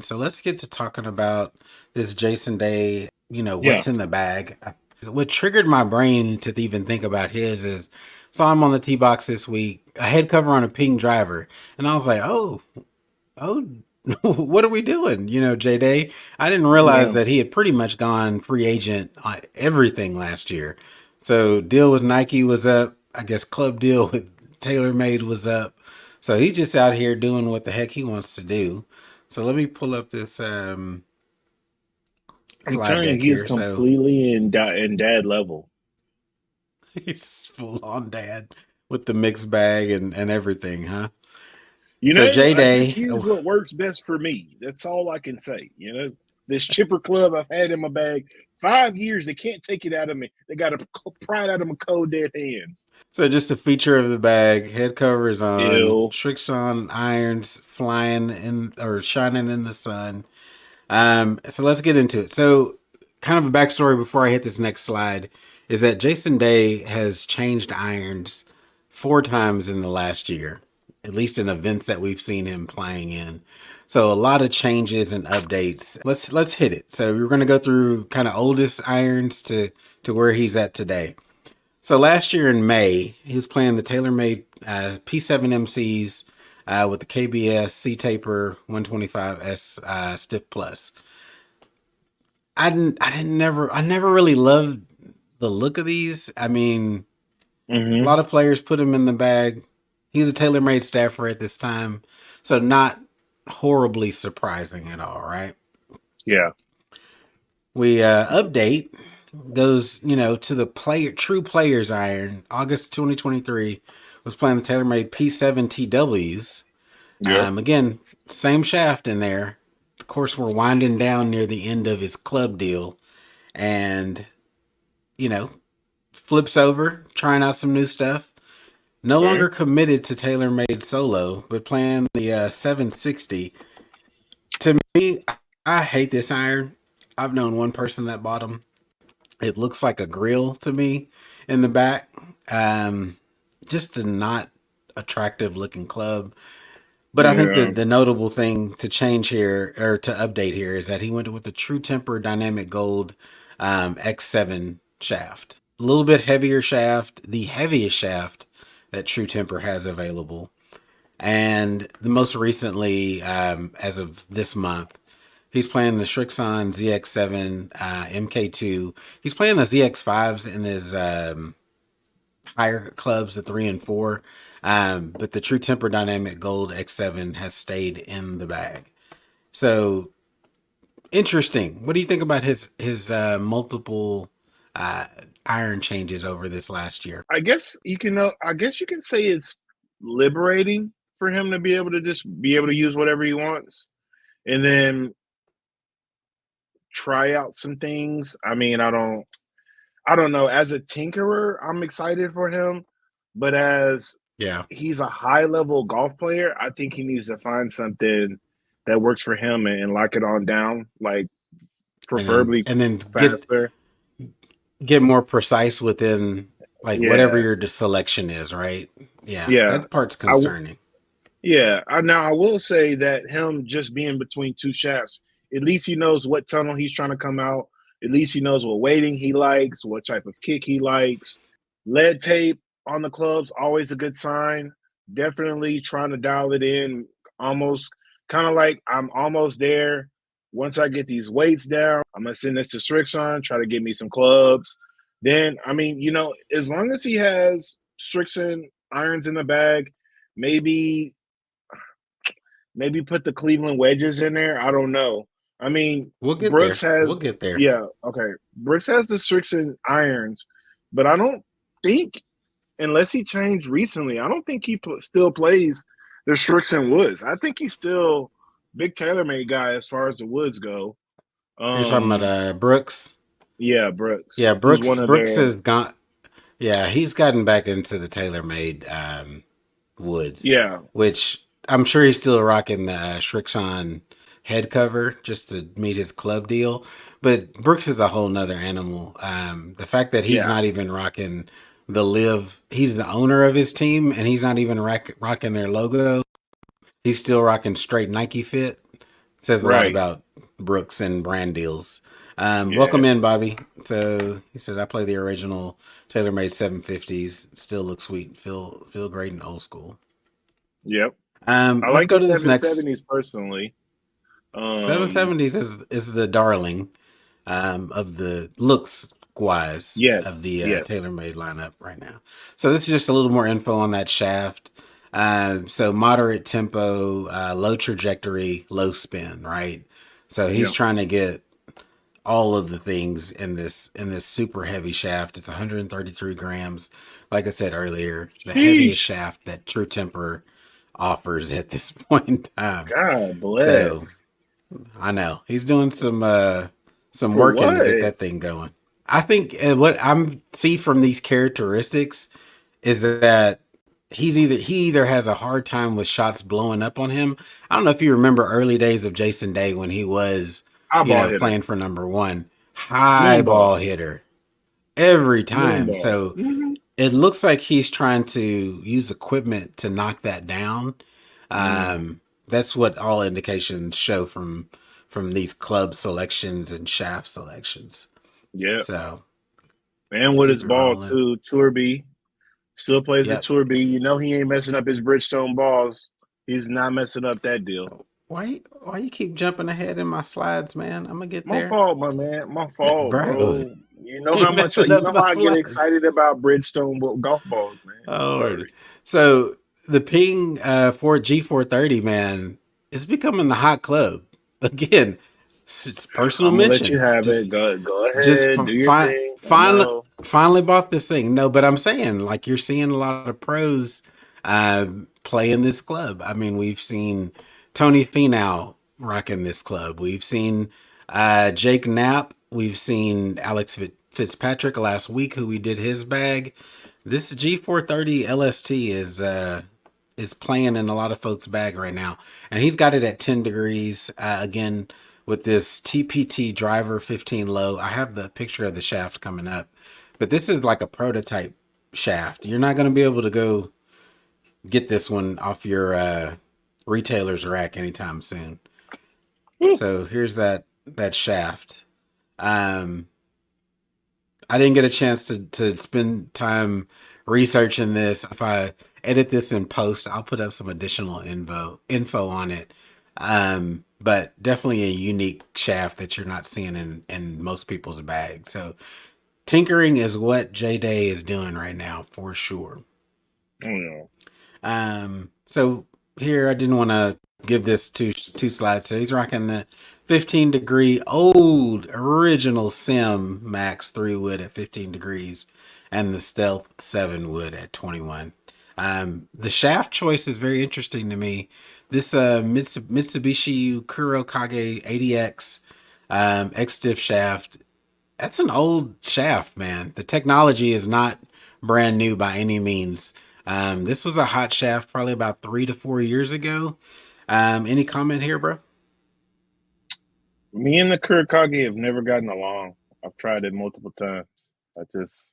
So let's get to talking about this Jason Day, Yeah. what's in the bag. What triggered my brain to even think about his is saw him on the tee box this week, a head cover on a pink driver. And I was like, oh, what are we doing? J Day. I didn't realize Yeah. that he had pretty much gone free agent on everything last year. So deal with Nike was up. I guess club deal with TaylorMade was up. So he's just out here doing what the heck he wants to do. So let me pull up this I'm slide telling you, deck he is here. So completely in dad level. he's full on dad with the mixed bag and everything, huh? You So know, J I just Day, use what works best for me. That's all I can say. This chipper club I've had in my bag 5 years, they can't take it out of me. They got to pry it out of my cold dead hands. so just a feature of the bag, head covers on, Ill. Srixon irons flying in or shining in the sun. So let's get into it. So kind of a backstory before I hit this next slide is that Jason Day has changed irons 4 times in the last year, at least in events that we've seen him playing in. So a lot of changes and updates. Let's hit it. So we're going to go through kind of oldest irons to where he's at today. So last year in May, he was playing the TaylorMade P7 MCs with the KBS C Taper 125S Stiff Plus. I never really loved the look of these. I mean, a Hmm. lot of players put him in the bag. He's a TaylorMade staffer at this time, so not horribly surprising at all, right? Yeah. We update goes, to the true players iron. August 2023 was playing the TaylorMade P7 TWs. Yep. Again, same shaft in there. Of course, we're winding down near the end of his club deal, and you know, flips over, trying out some new stuff. No Okay. longer committed to TaylorMade Solo, but playing the 760. To me, I hate this iron. I've known one person that bought them. It looks like a grill to me in the back. Um, just a not attractive looking club. But I think Yeah. the notable thing to change here or to update here is that he went with the True Temper Dynamic Gold X7 shaft. A little bit heavier shaft, the heaviest shaft that True Temper has available. And the most recently, as of this month, he's playing the Srixon ZX7 MK2. He's playing the ZX5s in his higher clubs, the 3 and 4. But the True Temper Dynamic Gold X7 has stayed in the bag. So interesting. What do you think about his multiple uh, iron changes over this last year? I guess you can say it's liberating for him to be able to just be able to use whatever he wants, and then try out some things. I don't know. As a tinkerer, I'm excited for him, but as Yeah, he's a high level golf player, I think he needs to find something that works for him and lock it on down, like and then preferably and then faster. get more precise within like whatever Yeah, your selection is, right? Yeah, yeah. that part's I w- concerning. yeah. Now I will say that him just being between two shafts, at least he knows what tunnel he's trying to come out. At least he knows what weighting he likes, what type of kick he likes. Lead tape on the clubs, always a good sign. Definitely trying to dial it in, almost kind of like I'm almost there. Once I get these weights down, I'm gonna send this to Strixon, try to get me some clubs. Then, as long as he has Strixon irons in the bag, maybe put the Cleveland wedges in there. I don't know. I mean, We'll get Brooks there. has We'll get there. yeah, okay. Brooks has the Strixon irons, but I don't think unless he changed recently, I don't think he still plays the Strixon Woods. I think he's still big TaylorMade guy as far as the Woods go. You're talking about Um, Brooks. yeah, Brooks. Yeah, He's one of Brooks their has gone. Yeah, he's gotten back into the TaylorMade woods, yeah, which I'm sure he's still rocking the Srixon head cover just to meet his club deal. But Brooks is a whole nother animal. The fact that he's yeah, not even rocking the live, he's the owner of his team, and he's not even rocking their logo. He's still rocking straight Nike fit. Says a lot Right. about Brooks and brand deals. Yeah. Welcome in, Bobby. So he said, I play the original TaylorMade 750s. Still look sweet. Feel great and old school. Yep. I Let's like go the to this next. 770s personally. Um. 770s is the darling of the looks wise of Yes. the Yes. TaylorMade lineup right now. So this is just a little more info on that shaft. So moderate tempo, low trajectory, low spin, right? So he's Yep. trying to get all of the things in this super heavy shaft. It's 133 grams. Like I said earlier, the heaviest Sheesh. shaft that True Temper offers at this point in time. God So bless. I know he's doing some For working to what? get that thing going. I think what I'm see from these characteristics is that he either has a hard time with shots blowing up on him. I don't know if you remember early days of Jason Day when he was, Eyeball hitter. playing for number one, high Moonball. ball hitter every time. Moonball. So it looks like he's trying to use equipment to knock that down. Mm. That's what all indications show from these club selections and shaft selections. Yep. So And let's with keep his it ball rolling. too. Tour B. Still plays the Yep. Tour B. You know he ain't messing up his Bridgestone balls. He's not messing up that deal. Why you keep jumping ahead in my slides, man? I'm gonna get My there. fault, my man. My fault, Bro, bro. You know how ain't much messing you up know my how I get slides. excited about Bridgestone golf balls, man. Oh, Sorry. so the Ping Ford G430, man, is becoming the hot club again. It's personal I'm gonna let you mention. have it. Just Go just ahead, do your thing. I know. finally bought this thing. No, but I'm saying like you're seeing a lot of pros play in this club. I mean, we've seen Tony Finau rocking this club. We've seen Jake Knapp. We've seen Alex Fitzpatrick last week, who we did his bag. This G430 LST is playing in a lot of folks' bag right now, and he's got it at 10 degrees again with this TPT driver 15 low. I have the picture of the shaft coming up, but this is like a prototype shaft. You're not going to be able to go get this one off your retailer's rack anytime soon. Whew. So here's that shaft. Um, I didn't get a chance to spend time researching this. If I edit this in post, I'll put up some additional info on it. But definitely a unique shaft that you're not seeing in most people's bags. So tinkering is what J Day is doing right now for sure. I don't know. So here I didn't want to give this two slides. So he's rocking the 15-degree old original Sim Max 3 wood at 15 degrees and the Stealth 7 wood at 21. The shaft choice is very interesting to me. This Mitsubishi Kurokage 80X X stiff shaft, that's an old shaft, man. The technology is not brand new by any means. This was a hot shaft probably about 3 to 4 years ago. Any comment here, bro? Me and the Kurokage have never gotten along. I've tried it multiple times. I just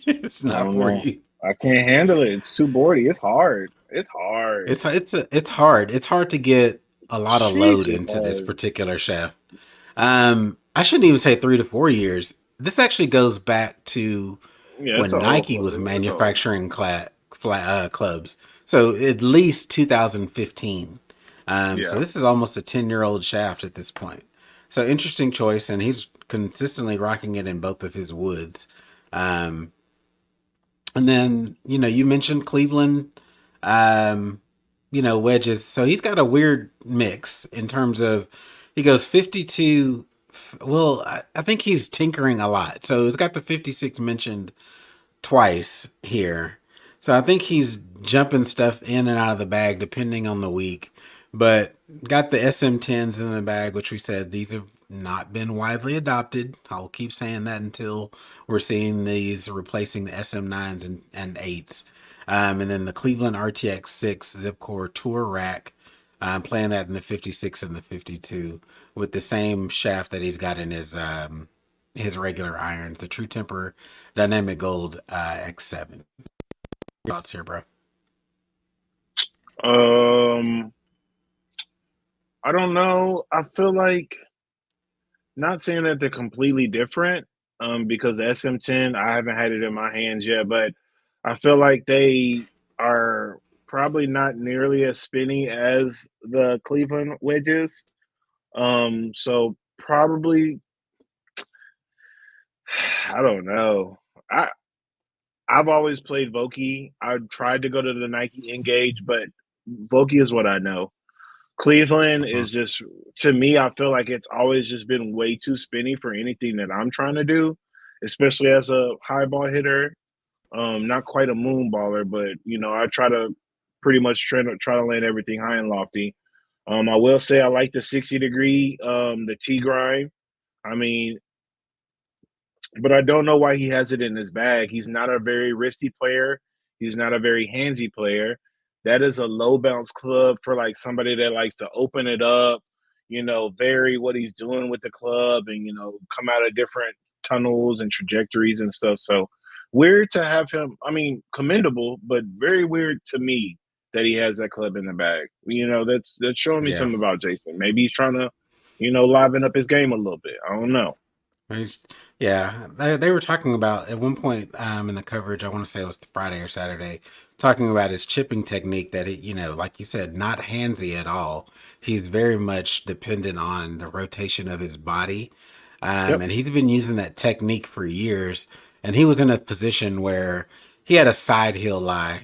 It's I not don't for know. you. I can't handle it. It's too boardy. It's hard. It's hard. It's hard. It's hard to get a lot of load Sheesh, it's into this hard. particular shaft. I shouldn't even say 3 to 4 years. This actually goes back to Yeah, it's when an old Nike club. was It's old. manufacturing clubs. So at least 2015. So Yeah. this is almost a 10-year-old shaft at this point. So interesting choice, and he's consistently rocking it in both of his woods. Um, and then you mentioned Cleveland, um, wedges. So he's got a weird mix in terms of he goes 52. Well, I think he's tinkering a lot. So it's got the 56 mentioned twice here. So I think he's jumping stuff in and out of the bag depending on the week. But got the SM10s in the bag, which we said these have not been widely adopted. I'll keep saying that until we're seeing these replacing the SM9s and 8s. And then the Cleveland RTX 6 Zipcore Tour Rack. Playing that in the 56 and the 52 with the same shaft that he's got in his regular irons, the True Temper Dynamic Gold X7. Thoughts here, bro? Um, I don't know. I feel like not saying that they're completely different, because the SM10, I haven't had it in my hands yet, but I feel like they are probably not nearly as spinny as the Cleveland wedges. So probably, I don't know. I I've always played Vokey. I tried to go to the Nike Engage, but Vokey is what I know. Cleveland Mhm. is just, to me, I feel like it's always just been way too spinny for anything that I'm trying to do, especially as a high ball hitter. Not quite a moon baller, but I try to pretty much try to land everything high and lofty. I will say I like the 60 degree, the T grind. I mean, but I don't know why he has it in his bag. He's not a very wristy player. He's not a very handsy player. That is a low bounce club for like somebody that likes to open it up, vary what he's doing with the club and, come out of different tunnels and trajectories and stuff. So weird to have him. I mean, commendable, but very weird to me that he has that club in the bag. That's showing me Yeah. something about Jason. Maybe he's trying to, liven up his game a little bit. I don't know. He's- Yeah, they were talking about at one point in the coverage. I want to say it was Friday or Saturday, talking about his chipping technique. That it, like you said, not handsy at all. He's very much dependent on the rotation of his body, Yep. and he's been using that technique for years. And he was in a position where he had a side heel lie,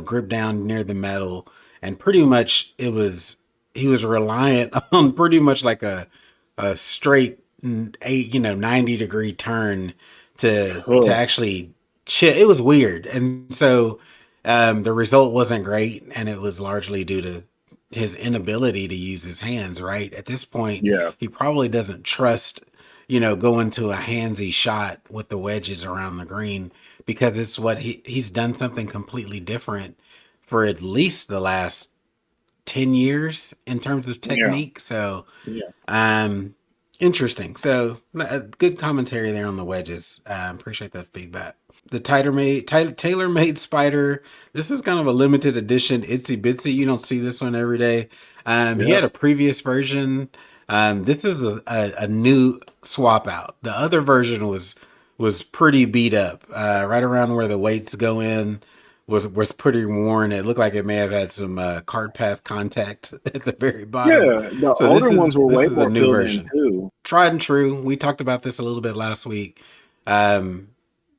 grip down near the metal, and pretty much he was reliant on pretty much like a straight 90-degree turn to Oh, actually chip. It was weird, and so the result wasn't great, and it was largely due to his inability to use his hands. Right at this point, yeah. he probably doesn't trust going to a handsy shot with the wedges around the green, because it's what he's done something completely different for at least the last 10 years in terms of Yeah. technique. So Yeah. um, interesting. So good commentary there on the wedges. Appreciate that feedback. The TaylorMade Spider. This is kind of a limited edition, itsy bitsy. You don't see this one every day. He Yeah. had a previous version. This is a new swap out. The other version was pretty beat up. Right around where the weights go in was pretty worn. It looked like it may have had some cart path contact at the very bottom. Yeah. The So older ones were this way is a more new filled in version, too. tried and true. We talked about this a little bit last week. Um,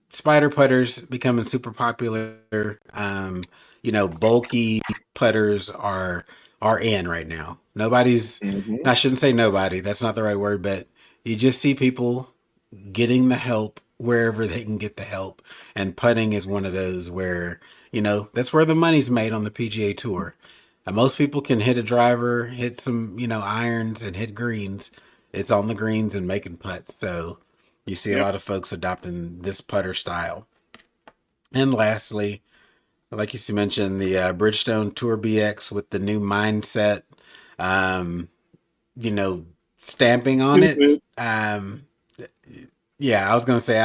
Spider putters becoming super popular. Bulky putters are in right now. Nobody's. Hmm. I shouldn't say nobody. That's not the right word, but you just see people getting the help wherever they can get the help. And putting is one of those where, that's where the money's made on the PGA Tour. And most people can hit a driver, hit some, irons and hit greens. It's on the greens and making putts. So you see a Yep. lot of folks adopting this putter style. And lastly, like you mentioned, the Bridgestone Tour BX with the new mindset, um, you know, stamping on it. Stupid. Yeah, I was gonna say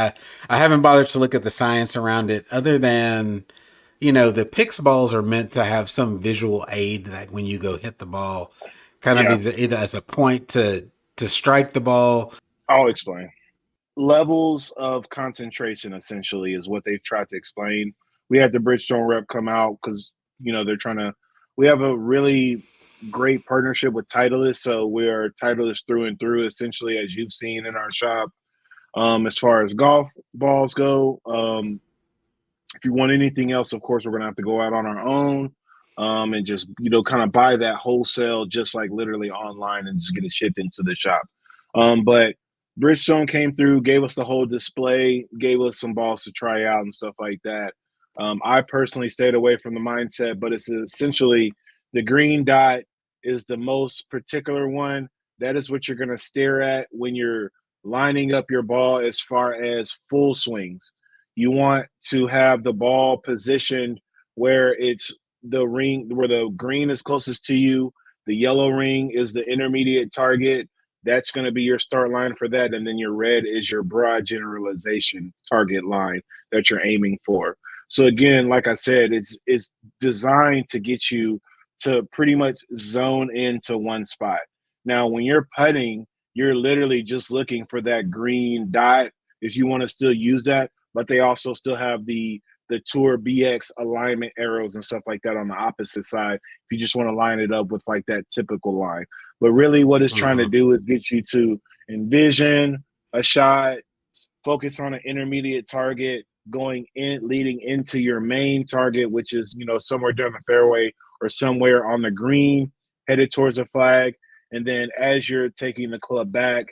I haven't bothered to look at the science around it, other than the Pix balls are meant to have some visual aid, that when you go hit the ball, kind of Yeah. either as a point to strike the ball. I'll explain. Levels of concentration essentially is what they've tried to explain. We had the Bridgestone rep come out because they're trying to. We have a really great partnership with Titleist, so we are Titleist through and through, essentially, as you've seen in our shop. As far as golf balls go, if you want anything else, of course, we're gonna have to go out on our own, and just kind of buy that wholesale, just like literally online, and just get it shipped into the shop. But Bridgestone came through, gave us the whole display, gave us some balls to try out and stuff like that. I personally stayed away from the mindset, but it's essentially the green dot is the most particular one. That is what you're going to stare at when you're lining up your ball as far as full swings. You want to have the ball positioned where it's the ring, where the green is closest to you. The yellow ring is the intermediate target. That's going to be your start line for that. And then your red is your broad generalization target line that you're aiming for. So again, like I said, it's designed to get you to pretty much zone into one spot. Now, when you're putting, you're literally just looking for that green dot if you want to still use that, but they also still have the Tour BX alignment arrows and stuff like that on the opposite side if you just want to line it up with like that typical line. But really what it's trying to Mm-hmm. do is get you to envision a shot, focus on an intermediate target going in, leading into your main target, which is, somewhere down the fairway or somewhere on the green headed towards the flag. And then as you're taking the club back,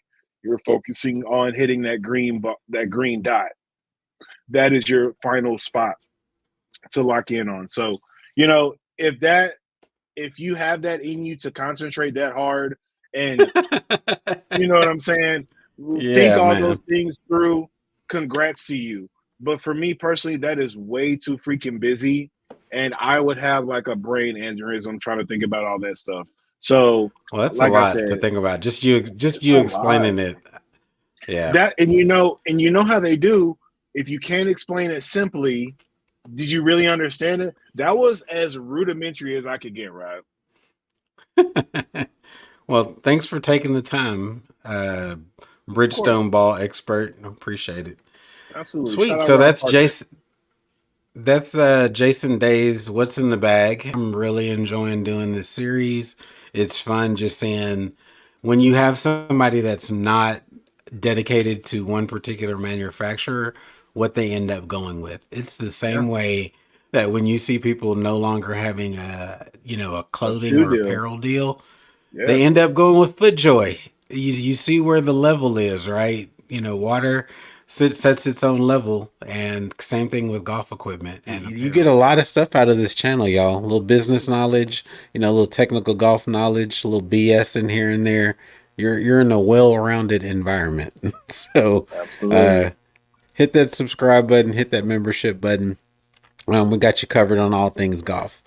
you're focusing on hitting that green dot. That is your final spot to lock in on. So, if you have that in you to concentrate that hard and you know what I'm saying, think Yeah, all those man. things through, congrats to you. But for me personally, that is way too freaking busy. And I would have like a brain aneurysm trying to think about all that stuff. So, Well, that's a like I lot to said, think about. Just it's a you lot. explaining it. Yeah. That and you know how they do. If you can't explain it simply, did you really understand it? That was as rudimentary as I could get, right? Well, thanks for taking the time, Of Bridgestone course. ball expert. Appreciate it. Absolutely. Shout Sweet. out So Rob that's Parker. Jason. That's Jason Day's What's in the Bag. I'm really enjoying doing this series. It's fun just seeing when you have somebody that's not dedicated to one particular manufacturer, what they end up going with. It's the Yeah. same way that when you see people no longer having a A clothing shoe or deal. apparel deal, Yeah. they end up going with FootJoy. You see where the level is, right? Water sets its own level, and same thing with golf equipment. And You get a apparel. lot of stuff out of this channel, y'all. A little business knowledge, a little technical golf knowledge, a little BS in here and there. You're in a well-rounded environment. So, uh, Absolutely. hit that subscribe button, hit that membership button. We got you covered on all things golf.